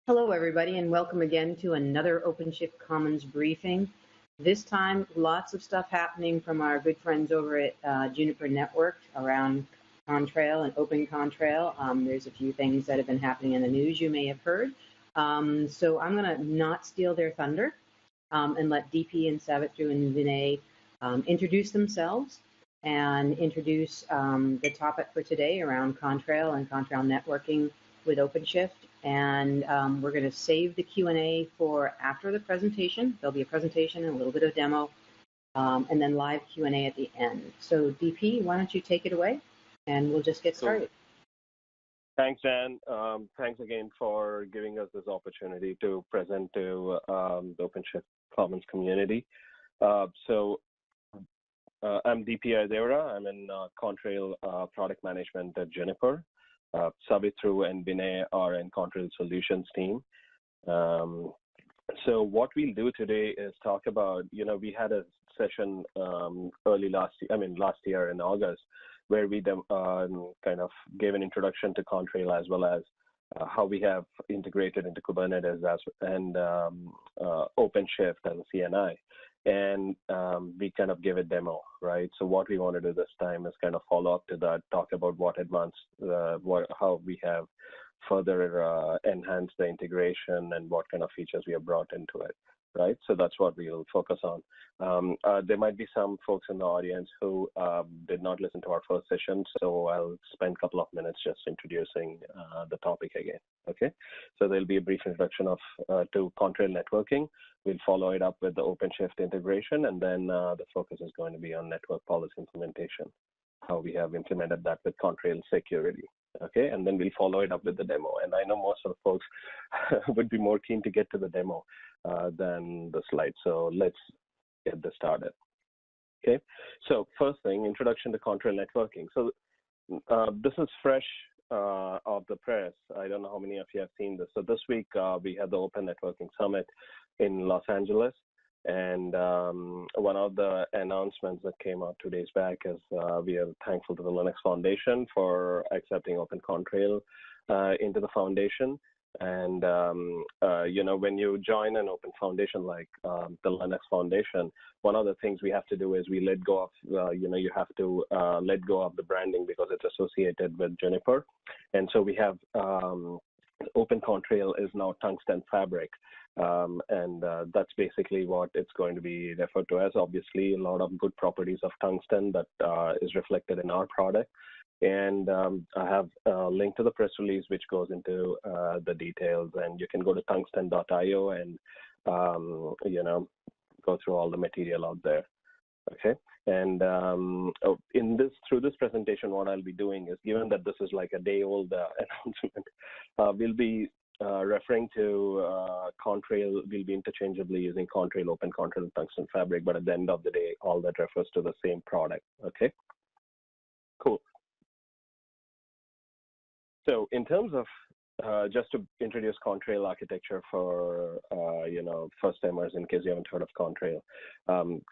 Hello, everybody, and welcome again to another OpenShift Commons briefing. This time, lots of stuff happening from our good friends over at Juniper Networks around Contrail and OpenContrail. There's a few things that have been happening in the news you may have heard. So I'm going to not steal their thunder and let DP and Savithru and Vinay introduce themselves and introduce the topic for today around Contrail and Contrail networking with OpenShift. And we're going to save the Q&A for after the presentation. There'll be a presentation and a little bit of demo, and then live Q&A at the end. So DP, why don't you take it away, and we'll just get started. Thanks, Dan. Thanks again for giving us this opportunity to present to the OpenShift Commons community. I'm DP Ayyadevara. I'm in Contrail product management at Juniper. Savithru and Vinay are in Contrail Solutions team. So what we'll do today is talk about, we had a session last year in August, where we kind of gave an introduction to Contrail as well as how we have integrated into Kubernetes and OpenShift as a CNI. And we kind of give a demo, right? So what we want to do this time is kind of follow up to that, talk about what advanced, how we have further enhanced the integration and what kind of features we have brought into it, right? So that's what we'll focus on. There might be some folks in the audience who did not listen to our first session, so I'll spend a couple of minutes just introducing the topic again, okay? So there'll be a brief introduction to Contrail networking. We'll follow it up with the OpenShift integration, and then the focus is going to be on network policy implementation, how we have implemented that with Contrail Security. Okay, and then we'll follow it up with the demo. And I know most of the folks would be more keen to get to the demo than the slide. So let's get this started. Okay, so first thing, introduction to Contrail networking. So this is fresh off the press. I don't know how many of you have seen this. So this week we had the Open Networking Summit in Los Angeles. And one of the announcements that came out 2 days back is we are thankful to the Linux Foundation for accepting OpenContrail into the foundation. And, when you join an open foundation like the Linux Foundation, one of the things we have to do is we let go of, you have to let go of the branding because it's associated with Juniper. And so we have OpenContrail is now TungstenFabric. And that's basically what it's going to be referred to as. Obviously, a lot of good properties of tungsten that is reflected in our product. And I have a link to the press release, which goes into the details. And you can go to tungsten.io and, go through all the material out there. Okay. And through this presentation, what I'll be doing is, given that this is like a day-old announcement, we'll be referring to Contrail. We'll be interchangeably using Contrail, OpenContrail, and TungstenFabric, but at the end of the day, all that refers to the same product. Okay, cool. So in terms of just to introduce Contrail architecture for first-timers, in case you haven't heard of Contrail.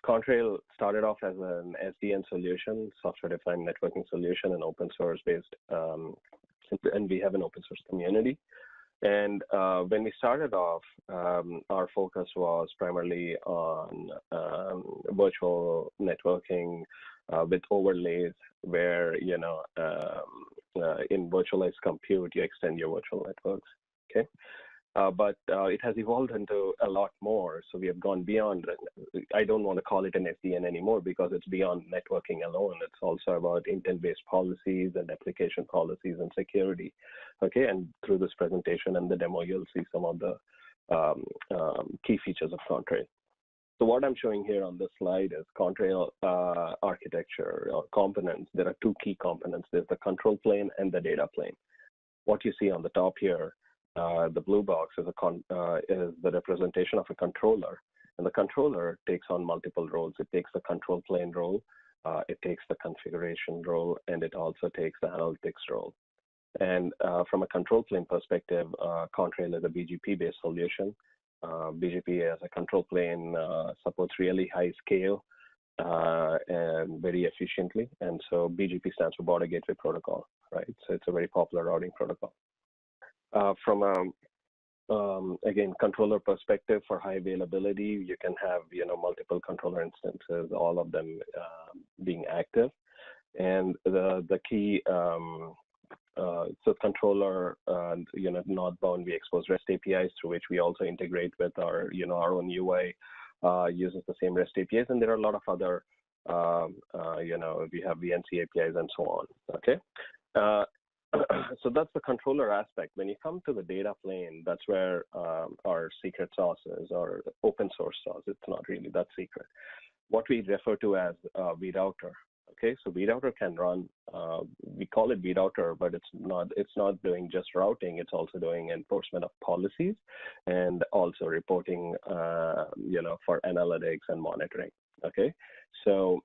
Contrail started off as an SDN solution, software-defined networking solution, and open source based, and we have an open source community. And when we started off, our focus was primarily on virtual networking with overlays where, in virtualized compute, you extend your virtual networks, okay? But it has evolved into a lot more. So we have gone beyond, I don't want to call it an SDN anymore because it's beyond networking alone. It's also about intent-based policies and application policies and security. Okay, and through this presentation and the demo, you'll see some of the key features of Contrail. So what I'm showing here on this slide is Contrail architecture or components. There are two key components. There's the control plane and the data plane. What you see on the top here, the blue box is the representation of a controller, and the controller takes on multiple roles. It takes the control plane role, it takes the configuration role, and it also takes the analytics role. And from a control plane perspective, Contrail is a BGP-based solution. BGP as a control plane supports really high scale and very efficiently. And so BGP stands for Border Gateway Protocol, right? So it's a very popular routing protocol. From a again, controller perspective for high availability, you can have, multiple controller instances, all of them being active. And the key, so controller, northbound, we expose REST APIs through which we also integrate with our, our own UI, uses the same REST APIs. And there are a lot of other, we have VNC APIs and so on, okay? So that's the controller aspect. When you come to the data plane, that's where our secret sauce is, or open source sauce. It's not really that secret. What we refer to as vRouter. Okay, so vRouter can run. We call it vRouter, but it's not doing just routing. It's also doing enforcement of policies and also reporting, for analytics and monitoring. Okay, so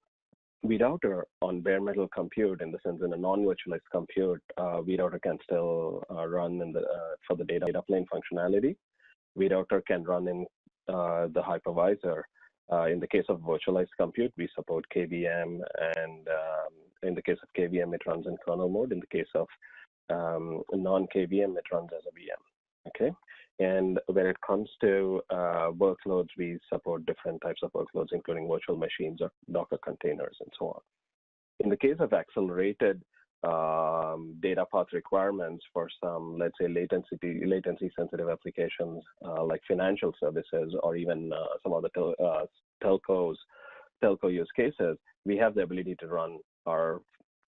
vRouter on bare metal compute, in the sense in a non-virtualized compute, vRouter can still run in for the data plane functionality. vRouter can run in the hypervisor. In the case of virtualized compute, we support KVM, and in the case of KVM, it runs in kernel mode. In the case of non-KVM, it runs as a VM. Okay, and when it comes to workloads, we support different types of workloads, including virtual machines or Docker containers and so on. In the case of accelerated data path requirements for some, let's say, latency-sensitive applications like financial services, or even some other telco use cases, we have the ability to run our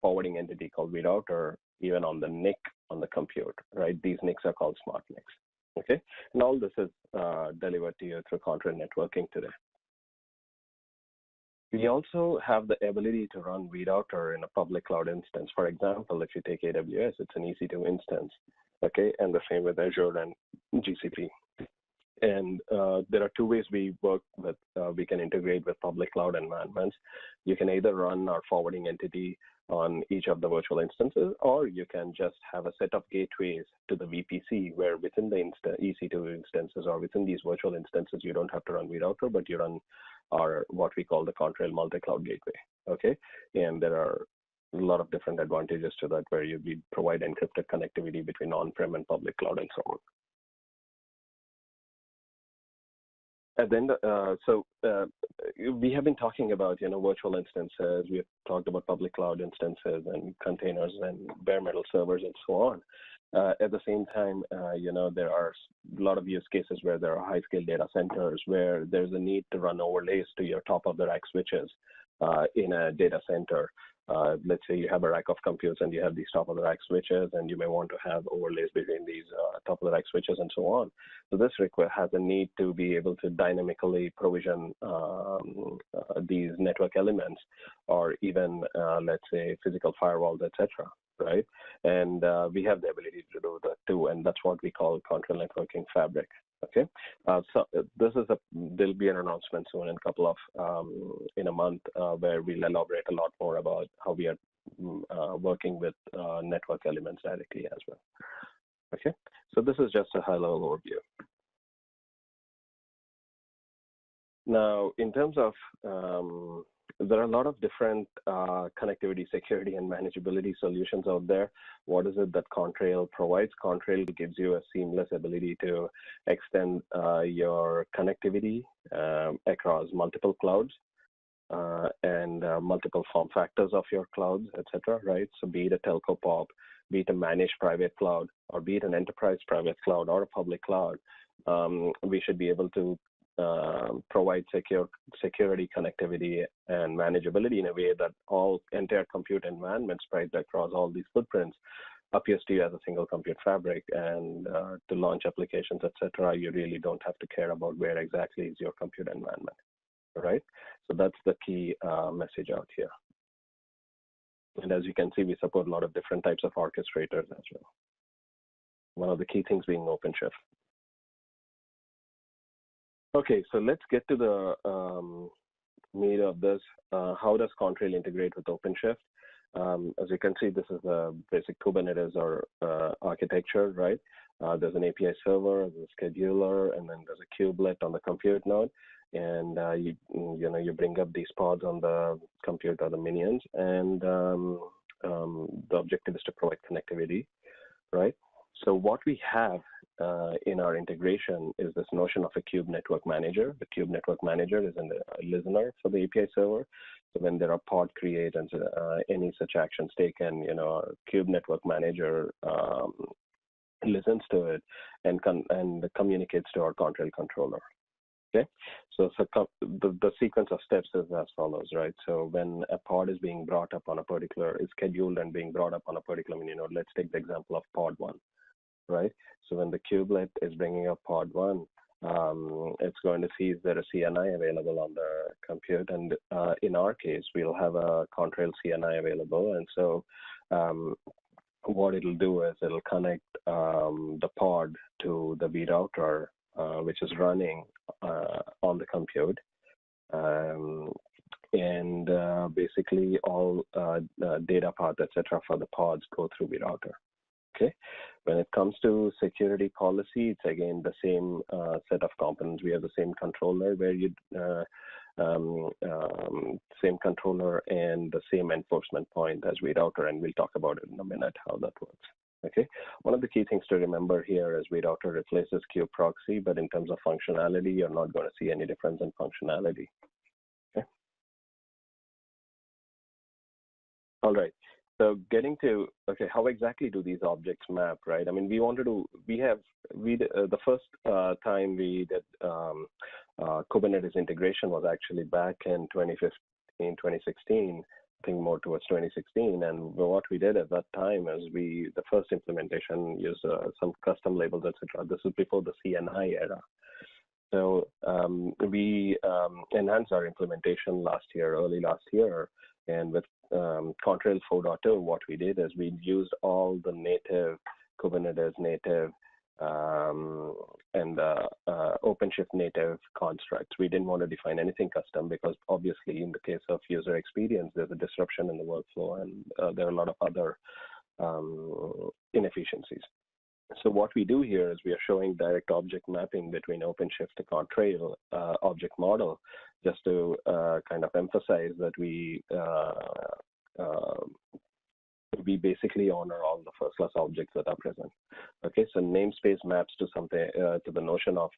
forwarding entity called vRouter even on the NIC on the compute, right? These NICs are called smart NICs, okay? And all this is delivered to you through Contrail networking today. We also have the ability to run vRouter in a public cloud instance. For example, if you take AWS, it's an EC2 instance, okay? And the same with Azure and GCP. And there are two ways we work with, we can integrate with public cloud environments. You can either run our forwarding entity on each of the virtual instances, or you can just have a set of gateways to the VPC, where within the EC2 instances or within these virtual instances, you don't have to run vRouter, but you run our what we call the Contrail multi-cloud gateway, okay? And there are a lot of different advantages to that, where we provide encrypted connectivity between on-prem and public cloud and so on. And then, we have been talking about, virtual instances. We have talked about public cloud instances and containers and bare metal servers and so on. At the same time, there are a lot of use cases where there are high-scale data centers where there's a need to run overlays to your top-of-the-rack switches in a data center. Let's say you have a rack of computes and you have these top-of-the-rack switches, and you may want to have overlays between these top-of-the-rack switches and so on. So this has a need to be able to dynamically provision these network elements, or even, let's say, physical firewalls, etc. Right? And we have the ability to do that too, and that's what we call Contrail Networking Fabric. Okay, so there'll be an announcement soon in a couple of in a month where we'll elaborate a lot more about how we are working with network elements directly as well. Okay, so this is just a high-level overview. Now, in terms of there are a lot of different connectivity, security, and manageability solutions out there. What is it that Contrail provides? Contrail gives you a seamless ability to extend your connectivity across multiple clouds and multiple form factors of your clouds, etc. Right? So be it a telco POP, be it a managed private cloud, or be it an enterprise private cloud or a public cloud, we should be able to provide security, connectivity, and manageability in a way that entire compute environment spread across all these footprints appears to you as a single compute fabric. And to launch applications, etc., you really don't have to care about where exactly is your compute environment, right? So that's the key message out here. And as you can see, we support a lot of different types of orchestrators as well. One of the key things being OpenShift. Okay, so let's get to the meat of this. How does Contrail integrate with OpenShift? As you can see, this is a basic Kubernetes or architecture, right? There's an API server, there's a scheduler, and then there's a kubelet on the compute node. And you bring up these pods on the compute or the minions, and the objective is to provide connectivity, right? So what we have in our integration is this notion of a kube network manager. The kube network manager is a listener for the API server. So when there are pod create and any such actions taken, kube network manager listens to it and communicates to our Contrail controller. Okay, so the sequence of steps is as follows, right? So when a pod is being brought up on a particular, is scheduled and being brought up on a particular mini node, let's take the example of pod 1, right? So when the kubelet is bringing up pod 1, it's going to see is there a CNI available on the compute, and in our case, we'll have a Contrail CNI available, and so what it'll do is it'll connect the pod to the vRouter, which is running on the compute, and basically all data path, etc., for the pods go through vRouter. Okay. When it comes to security policy, it's again the same set of components. We have the same controller where you same controller and the same enforcement point as vRouter, and we'll talk about it in a minute how that works. Okay. One of the key things to remember here is vRouter replaces kube proxy, but in terms of functionality, you're not going to see any difference in functionality. Okay. All right. So getting to, okay, how exactly do these objects map, right? I mean, the first time we did Kubernetes integration was actually back in 2015, 2016, I think more towards 2016. And what we did at that time is the first implementation used some custom labels, etc. This is before the CNI era. So we enhanced our implementation early last year, and with Contrail 4.0, what we did is we used all the native Kubernetes native and OpenShift native constructs. We didn't want to define anything custom because obviously in the case of user experience, there's a disruption in the workflow, and there are a lot of other inefficiencies. So what we do here is we are showing direct object mapping between OpenShift to Contrail object model, just to kind of emphasize that we basically honor all the first-class objects that are present. Okay, so namespace maps to something to the notion of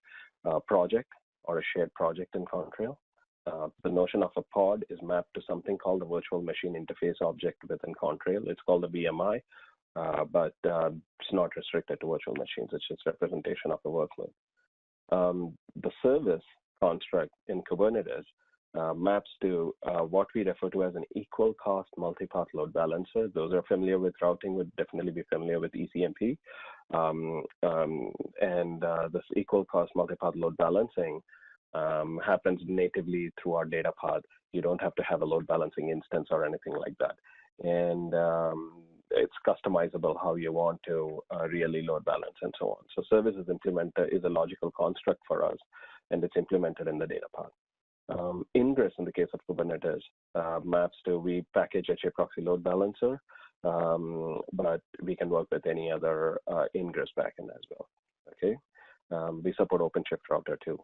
project or a shared project in Contrail. The notion of a pod is mapped to something called the virtual machine interface object within Contrail. It's called a VMI. But it's not restricted to virtual machines. It's just representation of the workload. The service construct in Kubernetes maps to what we refer to as an equal cost multi-path load balancer. Those are familiar with routing would definitely be familiar with ECMP. This equal cost multi-path load balancing happens natively through our data path. You don't have to have a load balancing instance or anything like that. And it's customizable how you want to really load balance and so on. So service is a logical construct for us, and it's implemented in the data path. Ingress in the case of Kubernetes maps to, we package HA proxy load balancer, but we can work with any other ingress backend as well. Okay, we support OpenShift router too.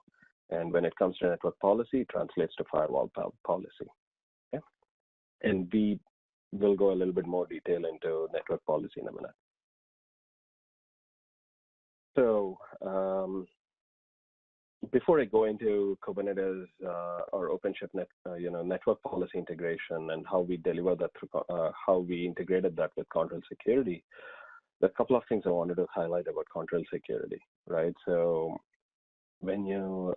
And when it comes to network policy, it translates to firewall policy. Okay, and we'll go a little bit more detail into network policy in a minute. So before I go into Kubernetes or OpenShift network policy integration and how we deliver that through, how we integrated that with Contrail Security, there are a couple of things I wanted to highlight about Contrail Security, right? So when you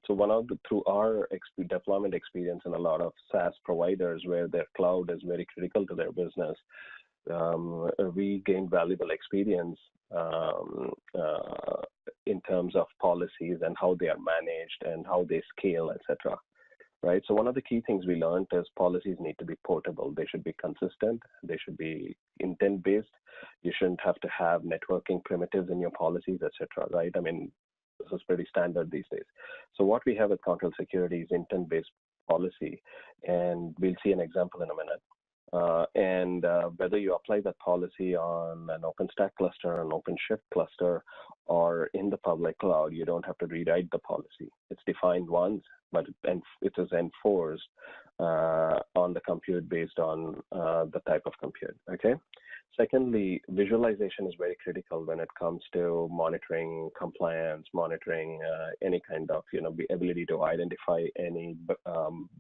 through our deployment experience in a lot of SaaS providers where their cloud is very critical to their business, we gained valuable experience in terms of policies and how they are managed and how they scale, etc. Right. So one of the key things we learned is policies need to be portable. They should be consistent. They should be intent-based. You shouldn't have to have networking primitives in your policies, etc. Right. I mean, this is pretty standard these days. So what we have at Contrail Security is intent-based policy, and we'll see an example in a minute. Whether you apply that policy on an OpenStack cluster, an OpenShift cluster, or in the public cloud, you don't have to rewrite the policy. It's defined once, but it is enforced on the compute based on the type of compute, okay? Secondly, visualization is very critical when it comes to monitoring compliance, monitoring any kind of, the ability to identify any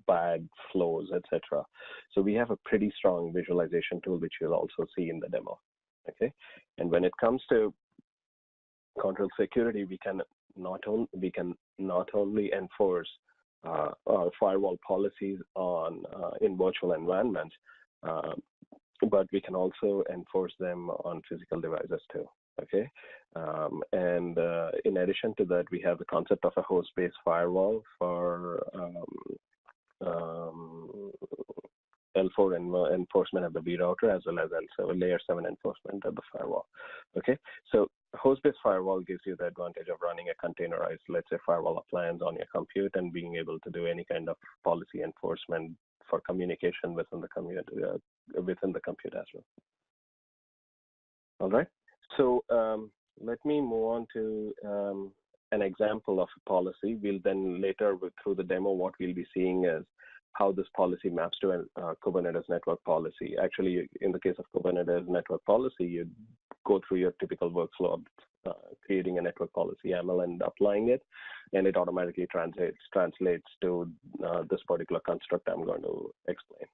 bad flows, etc. So we have a pretty strong visualization tool, which you'll also see in the demo, okay? And when it comes to Contrail Security, we can not only enforce our firewall policies on in virtual environments, but we can also enforce them on physical devices too. Okay, and in addition to that, we have the concept of a host-based firewall for L4 enforcement of the B router, as well as L7 layer 7 enforcement of the firewall. Okay, so host-based firewall gives you the advantage of running a containerized, let's say, firewall appliance on your compute and being able to do any kind of policy enforcement for communication within the compute as well. All right. So let me move on to an example of a policy. We'll then later, through the demo, what we'll be seeing is how this policy maps to a Kubernetes network policy. Actually, in the case of Kubernetes network policy, you go through your typical workflow of creating a network policy YAML and applying it, and it automatically translates to this particular construct I'm going to explain.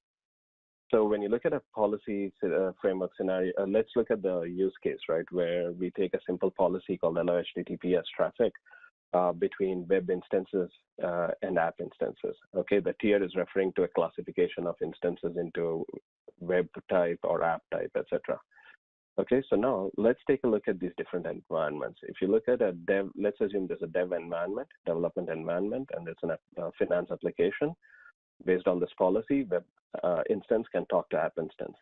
So when you look at a policy framework scenario, let's look at the use case, right, where we take a simple policy called allow HTTPS traffic between web instances and app instances. Okay, the tier is referring to a classification of instances into web type or app type, etc. Okay, so now let's take a look at these different environments. If you look at a dev, let's assume there's a dev environment, development environment, and it's a finance application. Based on this policy, web instance can talk to app instance.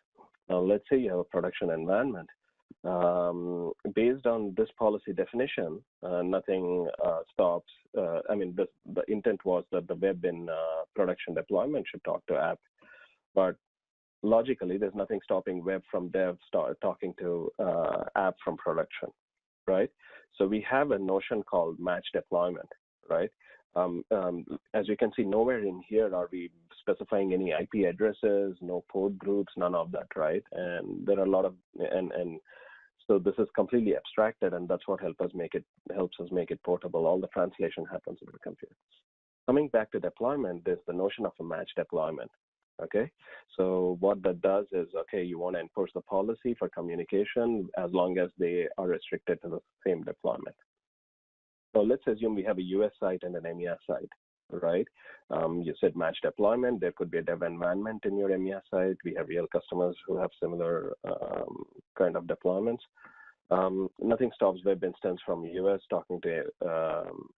Now, let's say you have a production environment. Based on this policy definition, nothing stops. The intent was that the web in production deployment should talk to app, but logically, there's nothing stopping web from dev talking to app from production, right? So we have a notion called match deployment, right? As you can see, nowhere in here are we specifying any IP addresses, no port groups, none of that, right? And there are a lot of, and so this is completely abstracted, and that's what helps us make it portable. All the translation happens with the computer. Coming back to deployment, there's the notion of a match deployment. Okay, so what that does is, okay, you want to enforce the policy for communication as long as they are restricted to the same deployment. So let's assume we have a US site and an EMEA site, right? You said match deployment. There could be a dev environment in your EMEA site. We have real customers who have similar kind of deployments. Nothing stops web instance from US talking to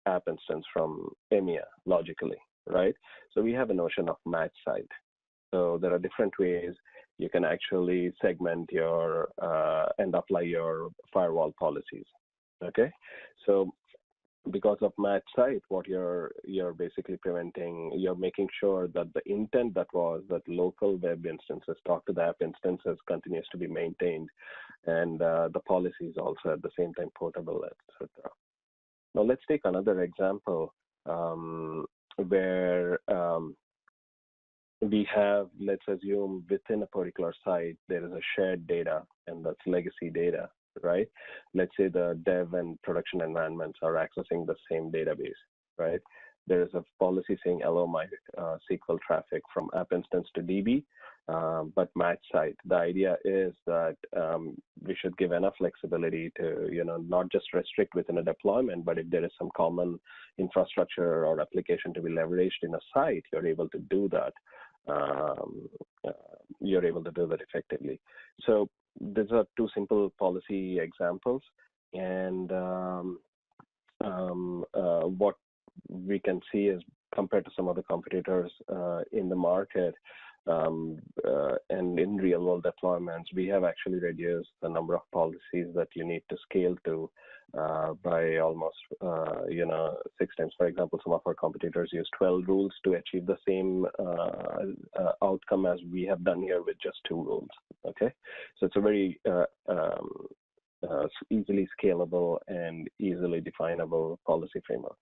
app instance from EMEA logically, right? So we have a notion of match site. So there are different ways you can actually segment your and apply your firewall policies. Okay, so because of match site, what you're basically preventing, you're making sure that the intent that was that local web instances talk to the app instances continues to be maintained, and the policy is also at the same time portable, etc. Now let's take another example where we have, let's assume within a particular site, there is a shared data, and that's legacy data, right? Let's say the dev and production environments are accessing the same database, right? There is a policy saying allow my SQL traffic from app instance to DB, but match site. The idea is that we should give enough flexibility to, not just restrict within a deployment, but if there is some common infrastructure or application to be leveraged in a site, you're able to do that. You're able to do that effectively. So these are two simple policy examples, and what we can see is compared to some other competitors in the market and in real world deployments, we have actually reduced the number of policies that you need to scale to by almost 6 times. For example, some of our competitors use 12 rules to achieve the same outcome as we have done here with just 2 rules. Okay, so it's a very easily scalable and easily definable policy framework.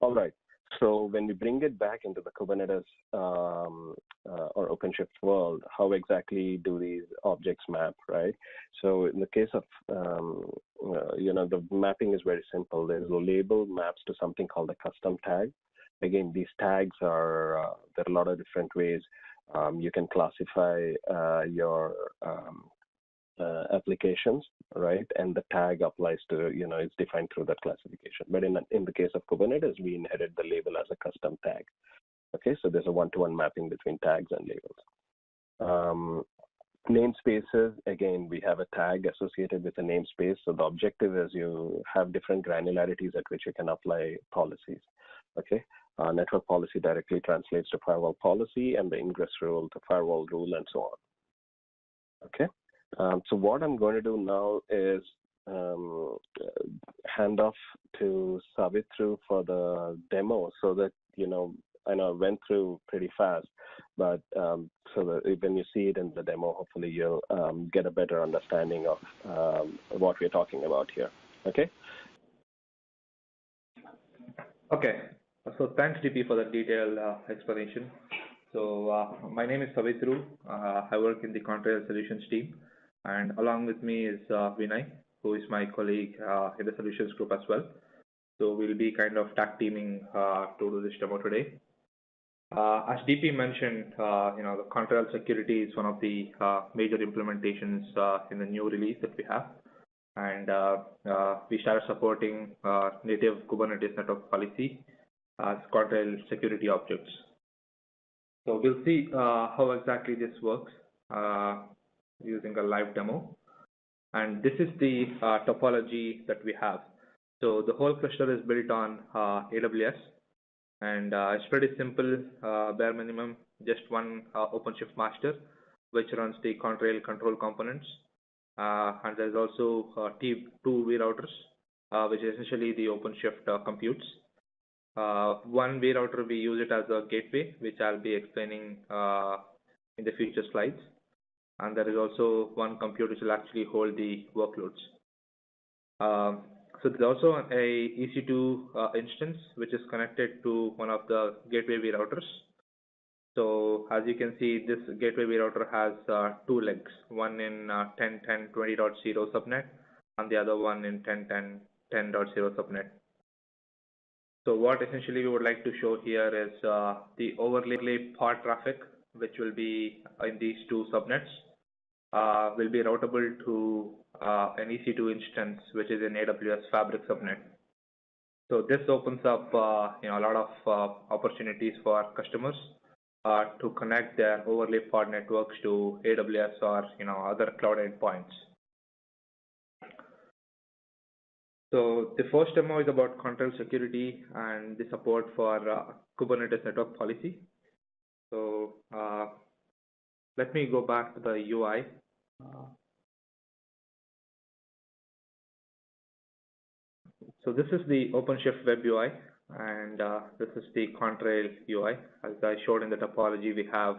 All right. So when we bring it back into the Kubernetes or OpenShift world, how exactly do these objects map, right? So in the case of, the mapping is very simple. There's a label maps to something called a custom tag. Again, these tags are, there are a lot of different ways you can classify your applications, right? And the tag applies to, it's defined through that classification. But in the case of Kubernetes, we inherit the label as a custom tag. Okay, so there's a one-to-one mapping between tags and labels. Namespaces, again, we have a tag associated with a namespace. So the objective is you have different granularities at which you can apply policies. Okay, network policy directly translates to firewall policy, and the ingress rule to firewall rule, and so on. Okay. So what I'm going to do now is hand off to Savithru for the demo, so that, I know I went through pretty fast, but so that when you see it in the demo, hopefully you'll get a better understanding of what we're talking about here. Okay? Okay. So thanks, DP, for the detailed explanation. So my name is Savithru. I work in the Contrail Solutions team. And along with me is Vinay, who is my colleague in the solutions group as well. So we'll be kind of tag teaming to do this demo today. As DP mentioned, the Contrail Security is one of the major implementations in the new release that we have. And we started supporting native Kubernetes network policy as Contrail Security objects. So we'll see how exactly this works using a live demo. And this is the topology that we have. So the whole cluster is built on AWS, and it's pretty simple, bare minimum, just one OpenShift master, which runs the Contrail control components. And there's also two vRouters, which is essentially the OpenShift computes. One vRouter, we use it as a gateway, which I'll be explaining in the future slides. And there is also one compute which will actually hold the workloads. So there's also a EC2 instance which is connected to one of the gateway vRouters. So as you can see, this gateway vRouter has two legs, one in 10.10.20.0 subnet and the other one in 10.10.10.0 subnet. So what essentially we would like to show here is the overlay pod traffic, which will be in these two subnets. Will be routable to an EC2 instance, which is an AWS Fabric subnet. So this opens up a lot of opportunities for our customers to connect their overlay pod networks to AWS or other cloud endpoints. So the first demo is about Contrail Security and the support for Kubernetes network policy. So let me go back to the UI. So this is the OpenShift web UI, and this is the Contrail UI. As I showed in the topology, we have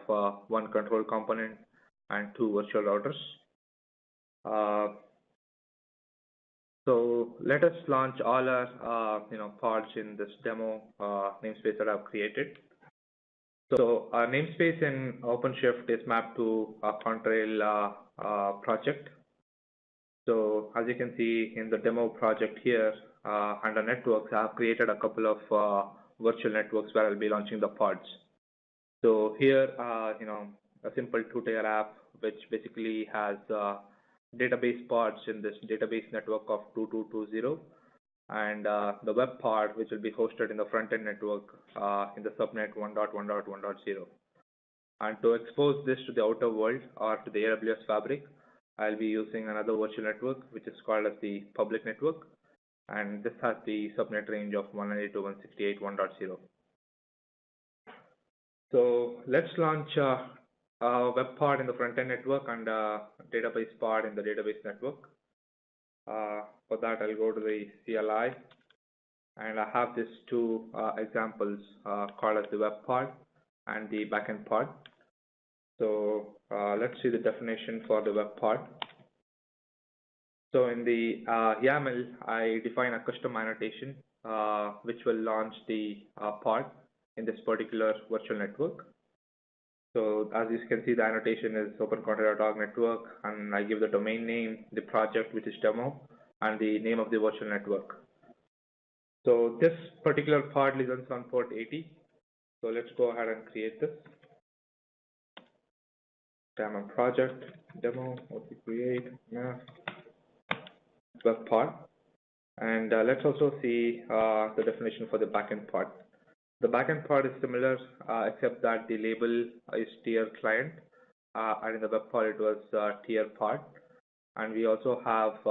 one control component and two virtual routers. So let us launch all our pods in this demo namespace that I've created. So our namespace in OpenShift is mapped to a Contrail project. So as you can see in the demo project here, under networks, I have created a couple of virtual networks where I'll be launching the pods. So here, a simple two-tier app, which basically has database pods in this database network of 2220, and the web pod, which will be hosted in the front-end network in the subnet 1.1.1.0. And to expose this to the outer world or to the AWS Fabric, I'll be using another virtual network, which is called as the public network. And this has the subnet range of 192.168.1.0. So let's launch a web pod in the front-end network and a database pod in the database network. For that, I'll go to the CLI, and I have these two examples called as the web pod and the backend pod. So let's see the definition for the web pod. So in the YAML, I define a custom annotation which will launch the pod in this particular virtual network. So as you can see, the annotation is OpenContrail network, and I give the domain name, the project, which is demo, and the name of the virtual network. So this particular pod listens on port 80. So let's go ahead and create this. Demo project, demo, what we create, web pod. And let's also see the definition for the backend pod. The backend pod is similar, except that the label is tier client, and in the web pod it was tier pod. And we also have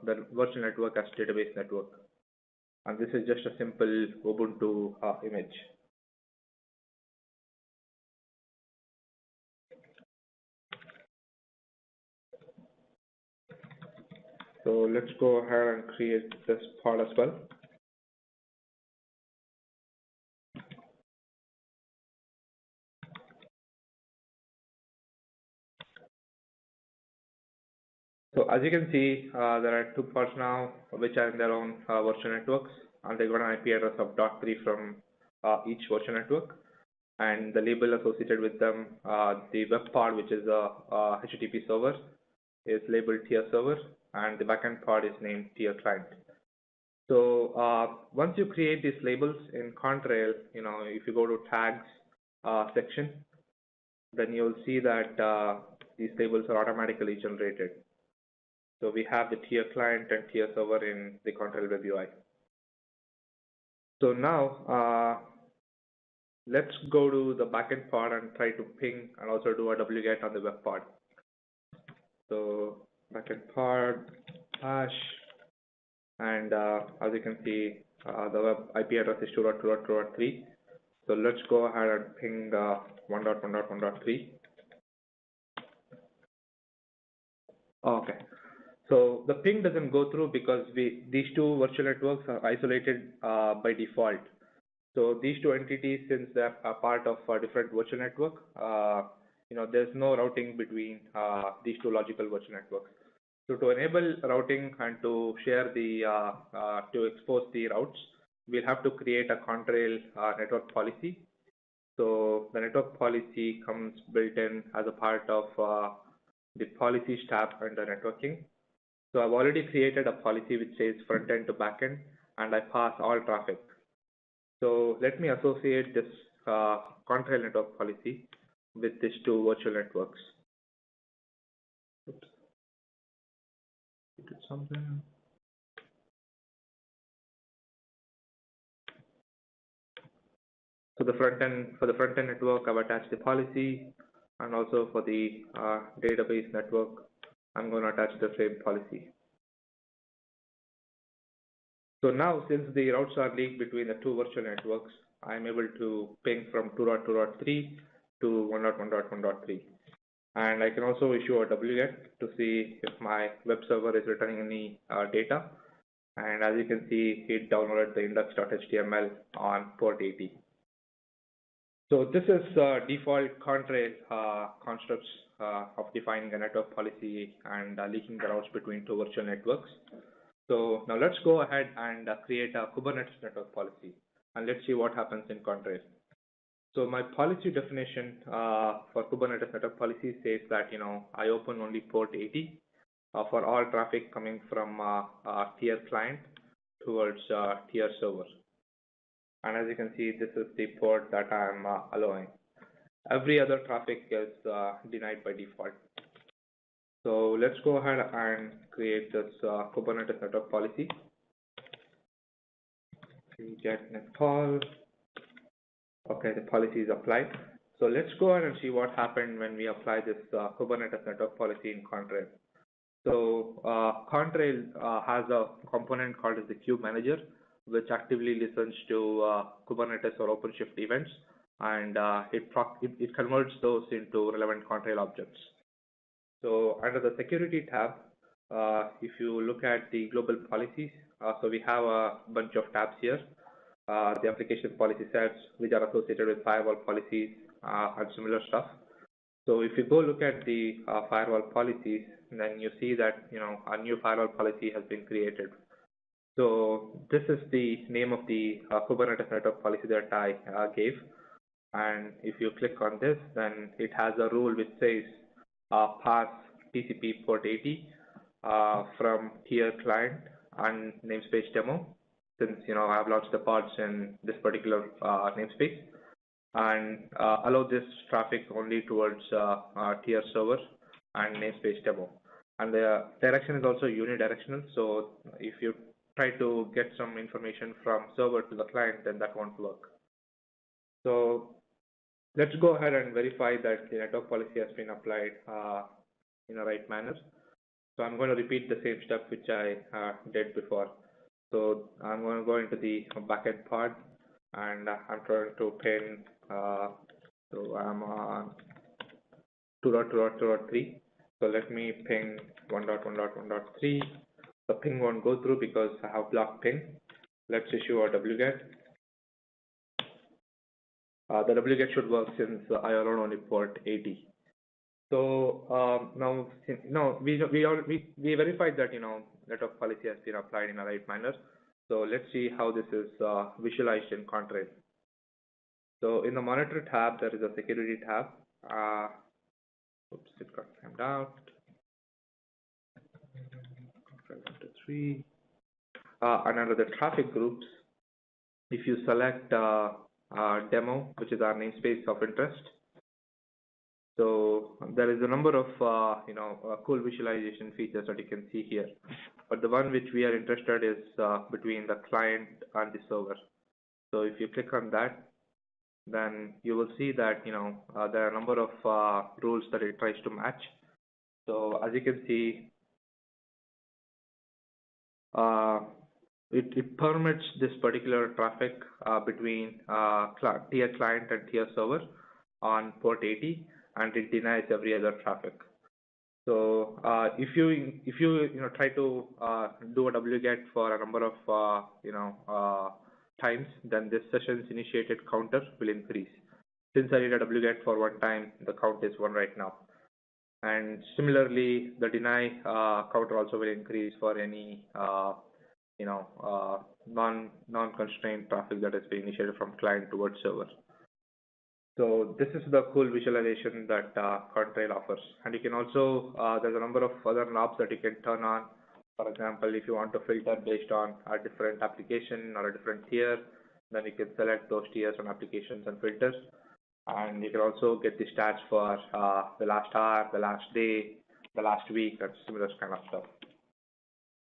the virtual network as database network. And this is just a simple Ubuntu image. So let's go ahead and create this pod as well. So as you can see, there are 2 pods now, which are in their own virtual networks, and they got an IP address of .3 from each virtual network. And the label associated with them, the web pod, which is a HTTP server, is labeled tier server, and the backend pod is named tier client. So once you create these labels in Contrail, if you go to tags section, then you'll see that these labels are automatically generated. So we have the tier client and tier server in the Contrail web UI. So now let's go to the backend pod and try to ping and also do a wget on the web pod. So backend pod hash, and as you can see, the web IP address is 2.2.2.3. So let's go ahead and ping 1.1.1.3. Okay. So the ping doesn't go through because these 2 virtual networks are isolated by default. So these 2 entities, since they're a part of a different virtual network, there's no routing between these 2 logical virtual networks. So to enable routing and to share to expose the routes, we'll have to create a Contrail network policy. So the network policy comes built in as a part of the policies tab under networking. So I've already created a policy which says front end to back end, and I pass all traffic. So let me associate this Contrail network policy with these 2 virtual networks. Oops. We did something. So for the front end network, I've attached the policy, and also for the database network, I'm going to attach the same policy. So now, since the routes are linked between the 2 virtual networks, I'm able to ping from 2.2.3 to 1.1.1.3. And I can also issue a wget to see if my web server is returning any data. And as you can see, it downloaded the index.html on port 80. So this is default Contrail constructs of defining a network policy and linking the routes between 2 virtual networks. So now let's go ahead and create a Kubernetes network policy, and let's see what happens in Contrail. So my policy definition for Kubernetes network policy says that I open only port 80 for all traffic coming from tier client towards tier server. And as you can see, this is the port that I'm allowing. Every other traffic is denied by default. So let's go ahead and create this Kubernetes network policy. Get net pol. Okay, the policy is applied. So let's go ahead and see what happened when we apply this Kubernetes network policy in Contrail. So Contrail has a component called as the queue manager, which actively listens to Kubernetes or OpenShift events, and it converts those into relevant Contrail objects. So under the security tab, if you look at the global policies, so we have a bunch of tabs here. The application policy sets, which are associated with firewall policies and similar stuff. So if you go look at the firewall policies, then you see that a new firewall policy has been created. So this is the name of the Kubernetes network policy that I gave. And if you click on this, then it has a rule which says pass TCP port 80 from tier client and namespace demo, since I have launched the pods in this particular namespace, and allow this traffic only towards tier server and namespace demo. And the direction is also unidirectional, so if you try to get some information from server to the client, then that won't work. So let's go ahead and verify that the network policy has been applied in a right manner. So I'm going to repeat the same step which I did before. So I'm going to go into the backend pod, and I'm trying to pin. So I'm on 2.2.2.3. So let me ping 1.1.1.3. The ping won't go through because I have blocked ping. Let's issue a wget. The wget should work since I allowed only port 80. So now we verified that network policy has been applied in a right manner. So let's see how this is visualized in Contrail. So in the monitor tab, there is a security tab. Oops, it got timed out. Contrail 1 to 3. And under the traffic groups, if you select demo, which is our namespace of interest, so there is a number of cool visualization features that you can see here. But the one which we are interested is between the client and the server. So if you click on that, then you will see that there are a number of rules that it tries to match. So as you can see, it permits this particular traffic between tier client and tier server on port 80, and it denies every other traffic. So if you try to do a wget for a number of times, then this session's initiated counter will increase. Since I did a wget for one time, the count is 1 right now. And similarly, the deny counter also will increase for any non-constrained traffic that has been initiated from client towards server. So this is the cool visualization that Contrail offers. And you can also, there's a number of other knobs that you can turn on. For example, if you want to filter based on a different application or a different tier, then you can select those tiers and applications and filters. And you can also get the stats for the last hour, the last day, the last week, and similar kind of stuff.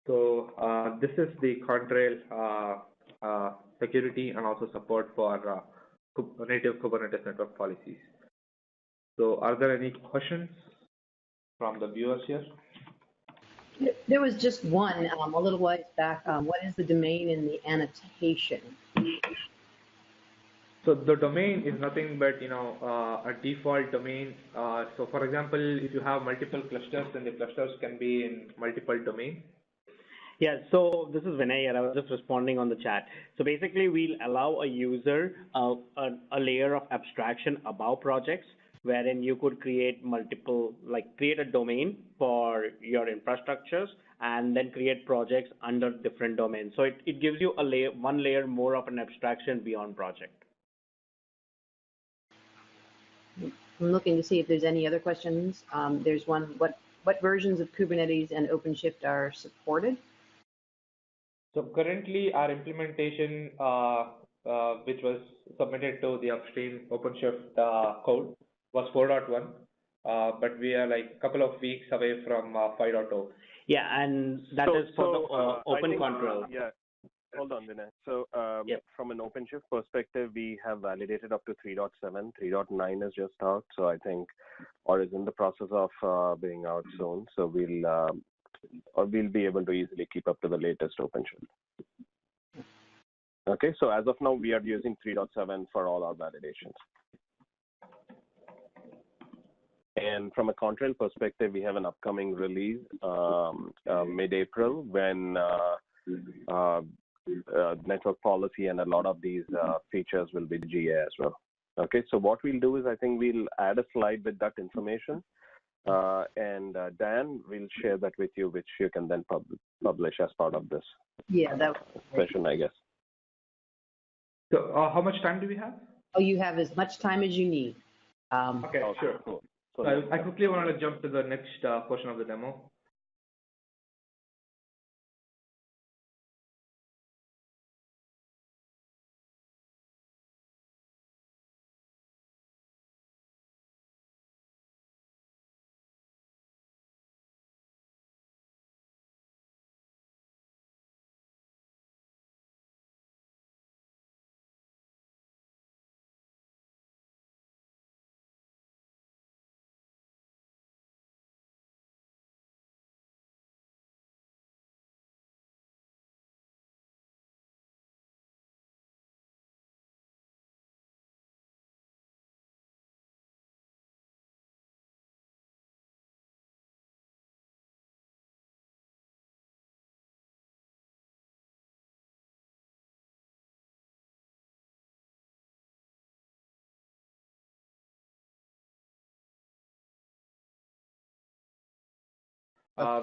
So this is the Contrail security and also support for native Kubernetes network policies. So are there any questions from the viewers here? There was just one a little while back. What is the domain in the annotation? So the domain is nothing but a default domain. So for example, if you have multiple clusters, then the clusters can be in multiple domains. Yeah, so this is Vinay, and I was just responding on the chat. So basically, we'll allow a user a layer of abstraction above projects, wherein you could create multiple, create a domain for your infrastructures, and then create projects under different domains. So it gives you a layer, one layer more of an abstraction beyond project. I'm looking to see if there's any other questions. There's one, what versions of Kubernetes and OpenShift are supported? So currently our implementation, which was submitted to the upstream OpenShift code, was 4.1, but we are like a couple of weeks away from 5.0. Yeah, and that is for the OpenContrail. Yeah, hold on, Vinay. So from an OpenShift perspective, we have validated up to 3.7. 3.9 is just out, so I think, or is in the process of being out soon. So we'll be able to easily keep up to the latest OpenShift. Okay, so as of now, we are using 3.7 for all our validations. And from a Contrail perspective, we have an upcoming release mid-April when network policy and a lot of these features will be GA as well. Okay, so what we'll do is I think we'll add a slide with that information. And Dan will share that with you, which you can then publish as part of this session, I guess. So how much time do we have? Oh, you have as much time as you need. Okay, sure. Cool. So I quickly want to jump to the next portion of the demo.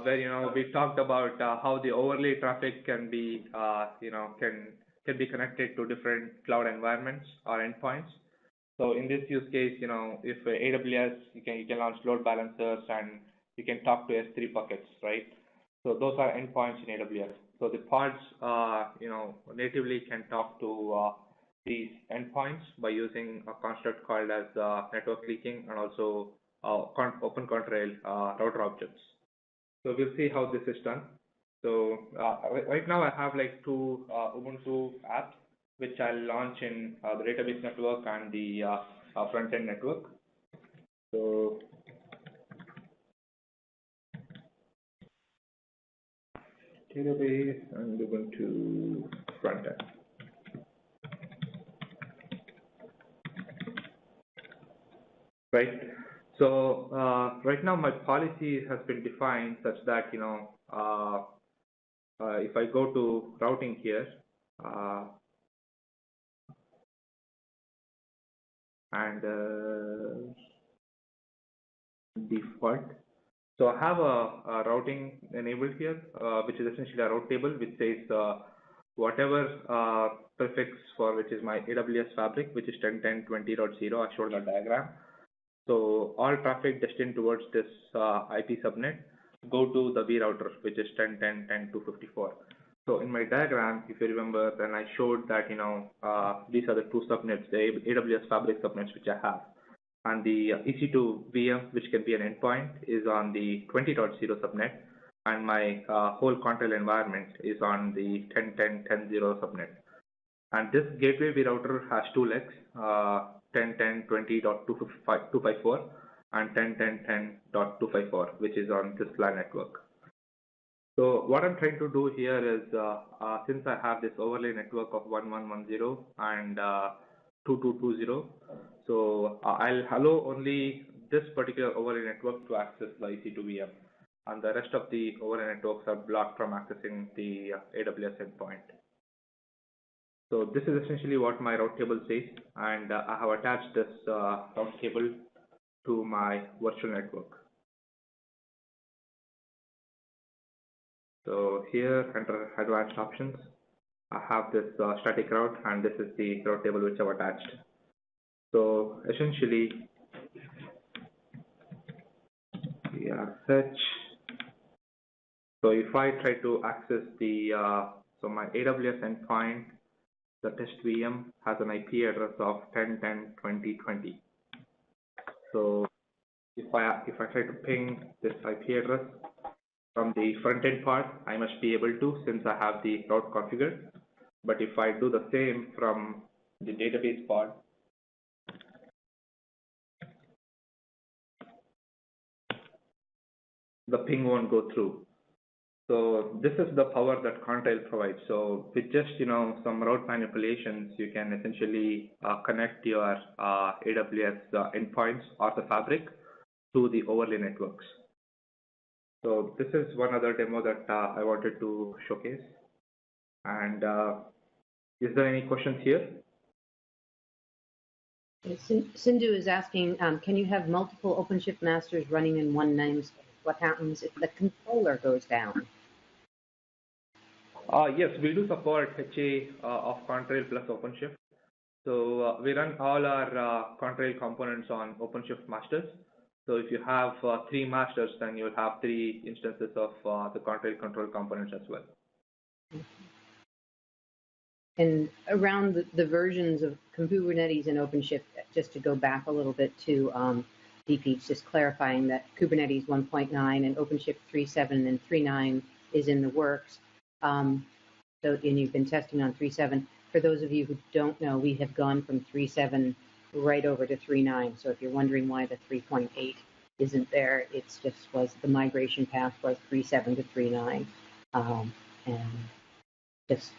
Where we talked about how the overlay traffic can be can be connected to different cloud environments or endpoints. So in this use case, if AWS, you can launch load balancers and you can talk to S3 buckets, right? So those are endpoints in AWS. So the pods, natively can talk to these endpoints by using a construct called as network leaking and also OpenContrail router objects. So we'll see how this is done. So right now I have like two Ubuntu apps, which I'll launch in the database network and the front-end network. So database and Ubuntu front-end. Right. So right now my policy has been defined such that if I go to routing here and default, so I have a routing enabled here, which is essentially a route table which says whatever prefix for which is my AWS fabric, which is 10.10.20.0. I showed that diagram. So all traffic destined towards this IP subnet go to the V router, which is 10.10.10.254. So in my diagram, if you remember, then I showed that these are the two subnets, the AWS fabric subnets which I have, and the EC2 VM, which can be an endpoint, is on the 20.0 subnet, and my whole Contrail environment is on the 10.10.10.0 subnet. And this gateway V router has two legs. 10.10.20.254 and 10.10.10.254, which is on this LAN network. So what I'm trying to do here is, since I have this overlay network of 1110 and 2220, so I'll allow only this particular overlay network to access the EC2 VM, and the rest of the overlay networks are blocked from accessing the AWS endpoint. So this is essentially what my route table says, and I have attached this route table to my virtual network. So here under advanced options, I have this static route, and this is the route table which I've attached. So essentially, search. So if I try to access the so my AWS endpoint, the test VM has an IP address of 10.10.20.20. So if I try to ping this IP address from the front end part, I must be able to, since I have the route configured. But if I do the same from the database part, the ping won't go through. So this is the power that Contrail provides. So with just some route manipulations, you can essentially connect your AWS endpoints or the fabric to the overlay networks. So this is one other demo that I wanted to showcase. And is there any questions here? Sindhu is asking, can you have multiple OpenShift masters running in one namespace? What happens if the controller goes down? Yes, we do support HA of Contrail plus OpenShift. So we run all our Contrail components on OpenShift masters. So if you have 3 masters, then you'll have 3 instances of the Contrail control components as well. And around the versions of Kubernetes and OpenShift, just to go back a little bit to DP, just clarifying that Kubernetes 1.9 and OpenShift 3.7 and 3.9 is in the works. And you've been testing on 3.7. For those of you who don't know, we have gone from 3.7 right over to 3.9. So if you're wondering why the 3.8 isn't there, it's just was the migration path was 3.7 to 3.9. And just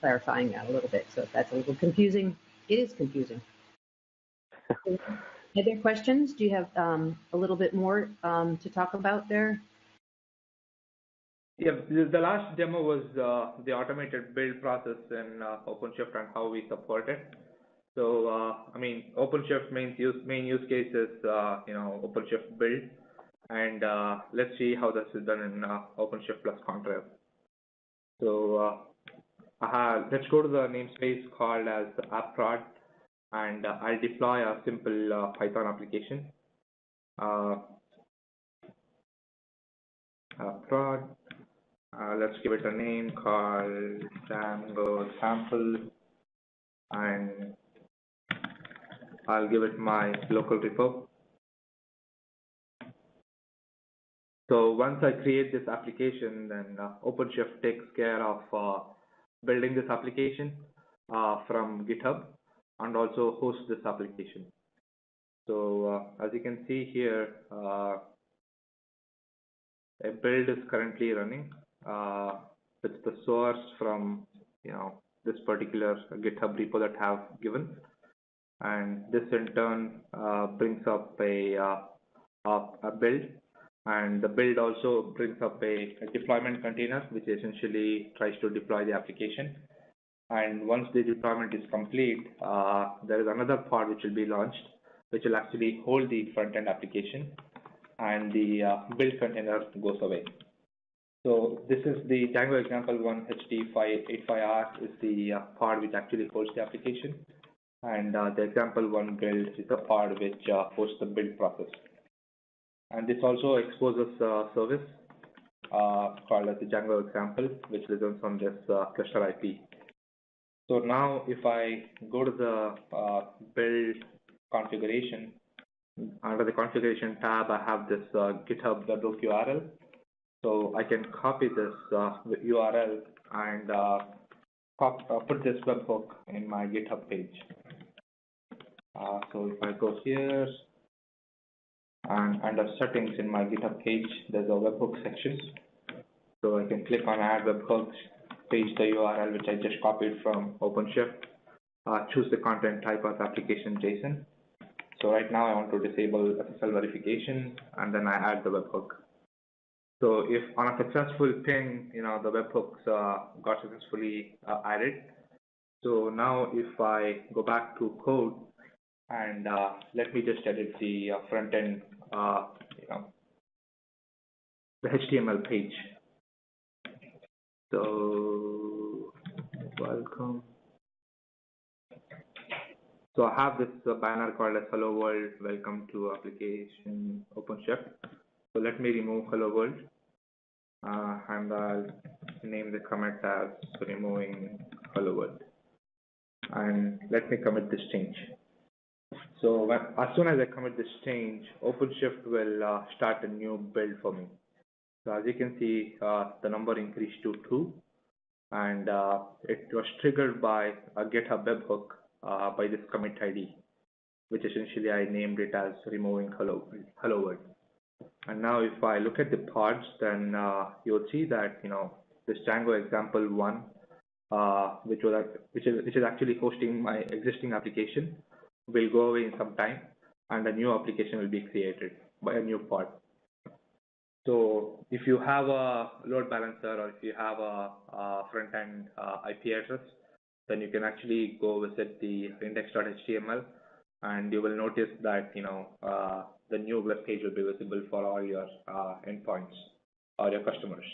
clarifying that a little bit. So if that's a little confusing, it is confusing. Other questions? Do you have a little bit more to talk about there? Yeah, the last demo was the automated build process in OpenShift and how we support it. So, I mean, OpenShift main use case is, OpenShift build. And let's see how this is done in OpenShift plus Contrail. So, let's go to the namespace called as appprod, and I'll deploy a simple Python application. Appprod. Let's give it a name called Django sample, and I'll give it my local repo. So once I create this application, then OpenShift takes care of building this application from GitHub and also hosts this application. So as you can see here, a build is currently running. It's the source from this particular GitHub repo that I have given, and this in turn brings up a build, and the build also brings up a deployment container, which essentially tries to deploy the application. And once the deployment is complete, there is another pod which will be launched, which will actually hold the front-end application, and the build container goes away. So this is the Django example 1 HT585R is the pod which actually holds the application, and the example 1 build is the pod which hosts the build process. And this also exposes a service called as the Django example, which returns on this cluster IP. So now if I go to the build configuration, under the configuration tab, I have this GitHub webhook URL. So I can copy this URL and put this webhook in my GitHub page. So if I go here, and under settings in my GitHub page, there's a webhook section. So I can click on add webhooks, paste the URL which I just copied from OpenShift, choose the content type as application JSON. So right now I want to disable SSL verification, and then I add the webhook. So if on a successful ping, the webhooks got successfully added. So now if I go back to code, and let me just edit the front end, the HTML page. So welcome. So I have this banner called as Hello World, welcome to application OpenShift. So let me remove Hello World, and I'll name the commit as removing Hello World. And let me commit this change. So as soon as I commit this change, OpenShift will start a new build for me. So as you can see, the number increased to 2, and it was triggered by a GitHub webhook by this commit ID, which essentially I named it as removing Hello World. And now if I look at the pods, then you'll see that this Django example 1, which is actually hosting my existing application, will go away in some time, and a new application will be created by a new pod. So if you have a load balancer, or if you have a front-end IP address, then you can actually go visit the index.html and you will notice that the new web page will be visible for all your endpoints or your customers.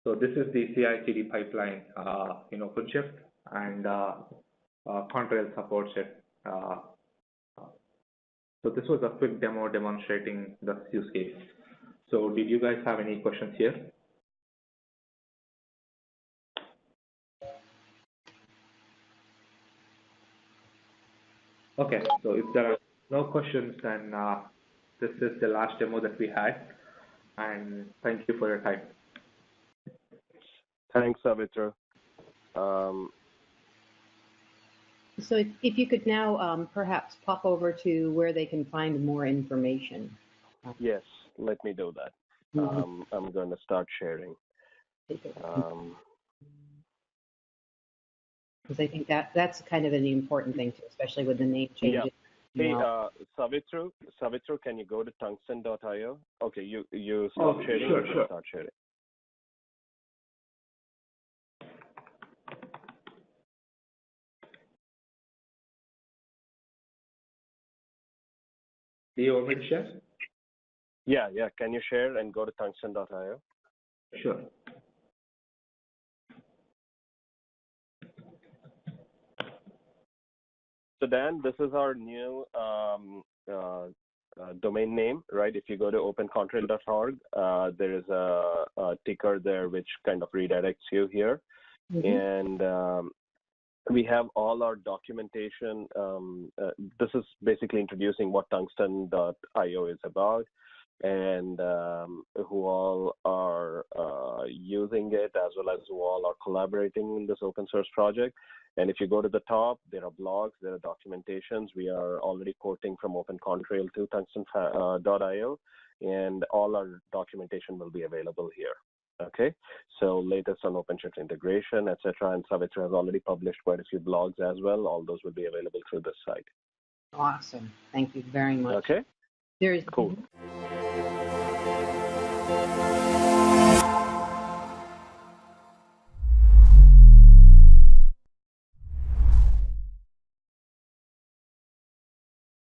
So this is the CI/CD pipeline in OpenShift, and Contrail supports it. So this was a quick demo demonstrating the use case. So did you guys have any questions here? Okay, so if there are no questions, then this is the last demo that we had, and thank you for your time. Thanks, Savithru. So if you could now perhaps pop over to where they can find more information. Yes, let me do that. I'm going to start sharing. Because I think that's kind of an important thing too, especially with the name changes. Yeah. Hey, Savithru, can you go to tungsten.io? Okay, you stop sharing. Sure. Start sharing. Do you want me to share? Yeah. Can you share and go to tungsten.io? Sure. So Dan, this is our new domain name, right? If you go to opencontrail.org, there is a ticker there which kind of redirects you here. And we have all our documentation. This is basically introducing what tungsten.io is about, and who all are using it, as well as who all are collaborating in this open source project. And if you go to the top, there are blogs, there are documentations. We are already porting from OpenContrail to tungsten.io, and all our documentation will be available here. Okay, so latest on OpenShift integration, etc. And Savithru has already published quite a few blogs as well. All those will be available through this site. Awesome. Thank you very much. Okay. There is cool.